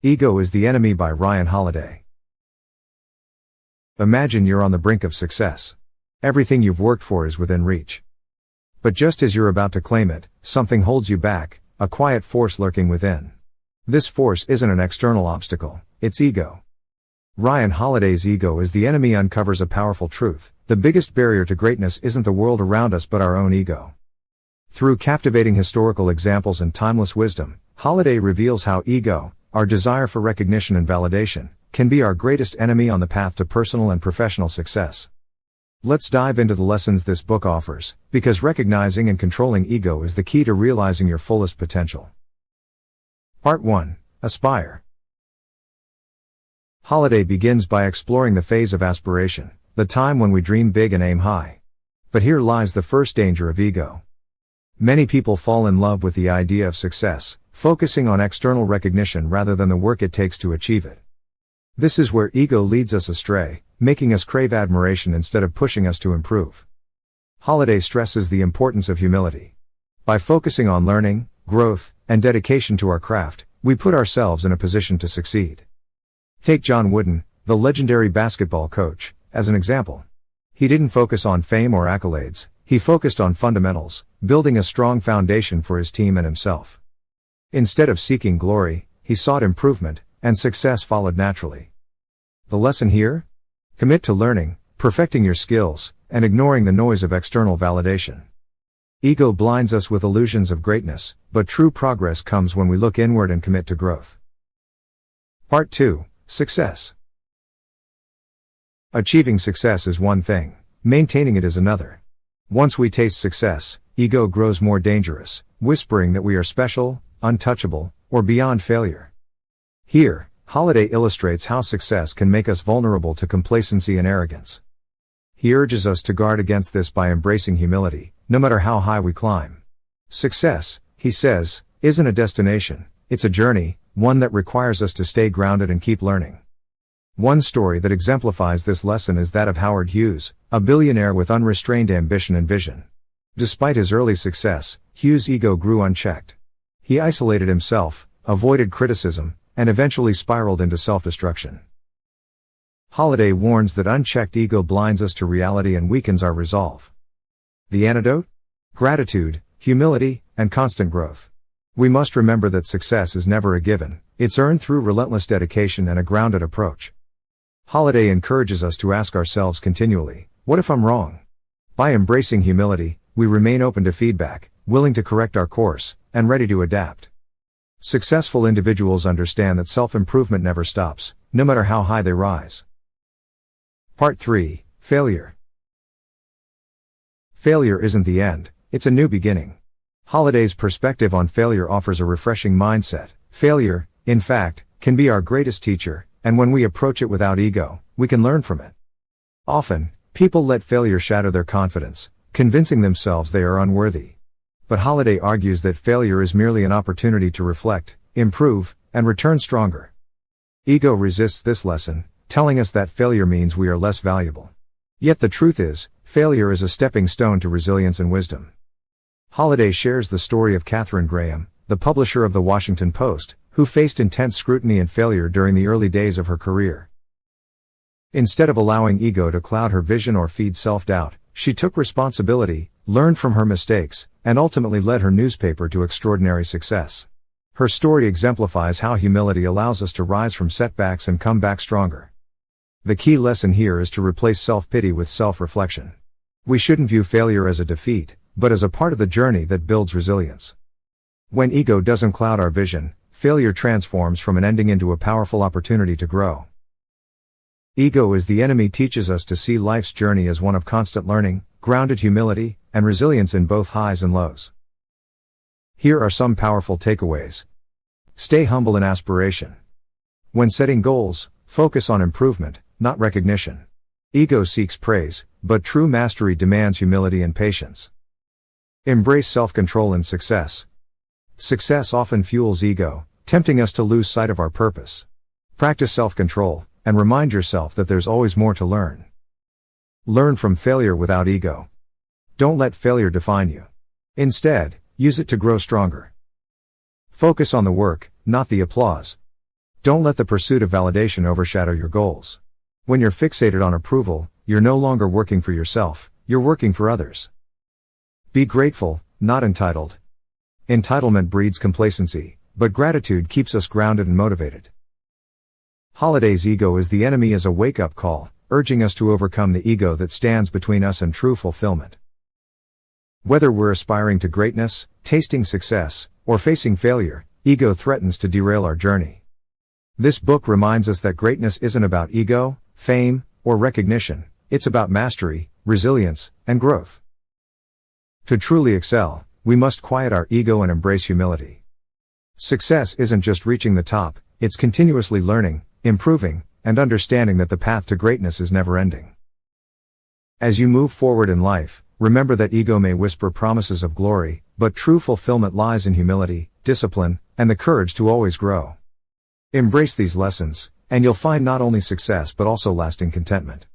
Ego is the Enemy by Ryan Holiday. Imagine you're on the brink of success. Everything you've worked for is within reach. But just as you're about to claim it, something holds you back, a quiet force lurking within. This force isn't an external obstacle, it's ego. Ryan Holiday's Ego is the Enemy uncovers a powerful truth: the biggest barrier to greatness isn't the world around us but our own ego. Through captivating historical examples and timeless wisdom, Holiday reveals how ego, our desire for recognition and validation, can be our greatest enemy on the path to personal and professional success. Let's dive into the lessons this book offers, because recognizing and controlling ego is the key to realizing your fullest potential. Part 1. Aspire. Holiday begins by exploring the phase of aspiration, the time when we dream big and aim high. But here lies the first danger of ego. Many people fall in love with the idea of success, focusing on external recognition rather than the work it takes to achieve it. This is where ego leads us astray, making us crave admiration instead of pushing us to improve. Holiday stresses the importance of humility. By focusing on learning, growth, and dedication to our craft, we put ourselves in a position to succeed. Take John Wooden, the legendary basketball coach, as an example. He didn't focus on fame or accolades, he focused on fundamentals, building a strong foundation for his team and himself. Instead of seeking glory, he sought improvement, and success followed naturally. The lesson here? Commit to learning, perfecting your skills, and ignoring the noise of external validation. Ego blinds us with illusions of greatness, but true progress comes when we look inward and commit to growth. Part 2. Success. Achieving success is one thing, maintaining it is another. Once we taste success, ego grows more dangerous, whispering that we are special, untouchable, or beyond failure. Here, Holiday illustrates how success can make us vulnerable to complacency and arrogance. He urges us to guard against this by embracing humility, no matter how high we climb. Success, he says, isn't a destination, it's a journey, one that requires us to stay grounded and keep learning. One story that exemplifies this lesson is that of Howard Hughes, a billionaire with unrestrained ambition and vision. Despite his early success, Hughes' ego grew unchecked. He isolated himself, avoided criticism, and eventually spiraled into self-destruction. Holiday warns that unchecked ego blinds us to reality and weakens our resolve. The antidote? Gratitude, humility, and constant growth. We must remember that success is never a given, it's earned through relentless dedication and a grounded approach. Holiday encourages us to ask ourselves continually, what if I'm wrong? By embracing humility, we remain open to feedback, willing to correct our course, and ready to adapt. Successful individuals understand that self-improvement never stops, no matter how high they rise. Part 3. Failure. Failure isn't the end, it's a new beginning. Holiday's perspective on failure offers a refreshing mindset. Failure, in fact, can be our greatest teacher, and when we approach it without ego, we can learn from it. Often, people let failure shatter their confidence, convincing themselves they are unworthy. But Holiday argues that failure is merely an opportunity to reflect, improve, and return stronger. Ego resists this lesson, telling us that failure means we are less valuable. Yet the truth is, failure is a stepping stone to resilience and wisdom. Holiday shares the story of Katharine Graham, the publisher of the Washington Post, who faced intense scrutiny and failure during the early days of her career. Instead of allowing ego to cloud her vision or feed self-doubt, she took responsibility, learned from her mistakes, and ultimately led her newspaper to extraordinary success. Her story exemplifies how humility allows us to rise from setbacks and come back stronger. The key lesson here is to replace self-pity with self-reflection. We shouldn't view failure as a defeat, but as a part of the journey that builds resilience. When ego doesn't cloud our vision, failure transforms from an ending into a powerful opportunity to grow. Ego is the Enemy teaches us to see life's journey as one of constant learning, grounded humility, and resilience in both highs and lows. Here are some powerful takeaways. Stay humble in aspiration. When setting goals, focus on improvement, not recognition. Ego seeks praise, but true mastery demands humility and patience. Embrace self-control in success. Success often fuels ego, tempting us to lose sight of our purpose. Practice self-control, and remind yourself that there's always more to learn. Learn from failure without ego. Don't let failure define you. Instead, use it to grow stronger. Focus on the work, not the applause. Don't let the pursuit of validation overshadow your goals. When you're fixated on approval, you're no longer working for yourself, you're working for others. Be grateful, not entitled. Entitlement breeds complacency, but gratitude keeps us grounded and motivated. Holiday's ego is the enemy as a wake-up call, urging us to overcome the ego that stands between us and true fulfillment. Whether we're aspiring to greatness, tasting success, or facing failure, ego threatens to derail our journey. This book reminds us that greatness isn't about ego, fame, or recognition, it's about mastery, resilience, and growth. To truly excel, we must quiet our ego and embrace humility. Success isn't just reaching the top, it's continuously learning, improving, and understanding that the path to greatness is never ending. As you move forward in life, remember that ego may whisper promises of glory, but true fulfillment lies in humility, discipline, and the courage to always grow. Embrace these lessons, and you'll find not only success but also lasting contentment.